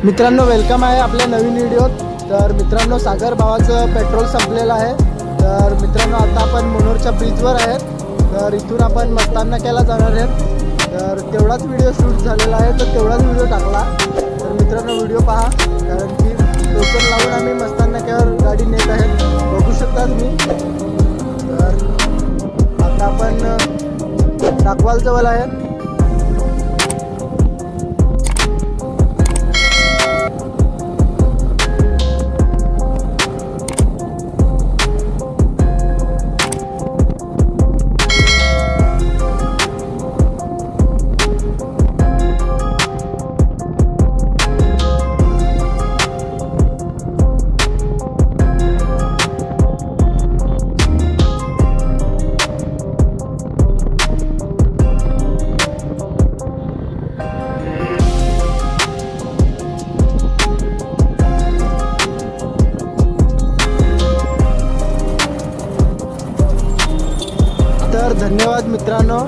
मित्रांनो वेलकम आहे आपल्या नवीन व्हिडिओत। तर मित्रांनो सागर भावाचं पेट्रोल संपलेलं आहे। तर मित्रांनो आता आपण मनोरच्या ब्रिजवर आहे। तर इथून आपण मस्ताननाक्याला जाणार आहे। तर तेवढाच व्हिडिओ शूट झालेला आहे, तर तेवढाच व्हिडिओ टाकला। तर मित्रांनो व्हिडिओ पहा, कारण की टोकन लावून आम्ही मस्ताननाक्यावर गाडी नेत आहे, बघू शकता तुम्ही। तर आता आपण टाकवाल जवळ आहे। तर धन्यवाद मित्रांनो,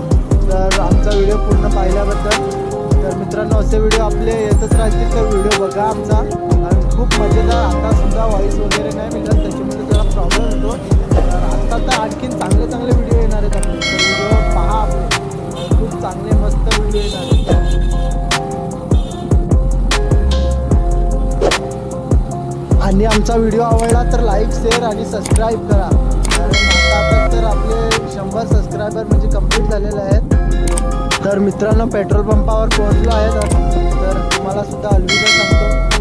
तर आमचा व्हिडिओ पूर्ण पाहिल्याबद्दल। तर मित्रांनो असे व्हिडिओ आपले येतच राहतील, तर व्हिडिओ बघा आमचा। आणि खूप मजेदार, आता सुद्धा व्हॉइस वगैरे नाही मिळत, त्याच्यामुळे जरा प्रॉब्लेम होतो। तर आता तर आणखीन चांगले चांगले व्हिडिओ येणार आहेत आपले, तर व्हिडिओ पहा आपले, खूप चांगले मस्त व्हिडिओ येणार आहेत। आणि आमचा व्हिडिओ आवडला तर लाईक शेअर आणि सबस्क्राईब करा, कारण आता तर आपले 100 सबस्क्रायबर म्हणजे कंप्लीट झालेले आहेत। तर मित्रांनो पेट्रोल पंपावर पोहोचलो आहे, तर तुम्हाला सुद्धा अलविदा सांगतो।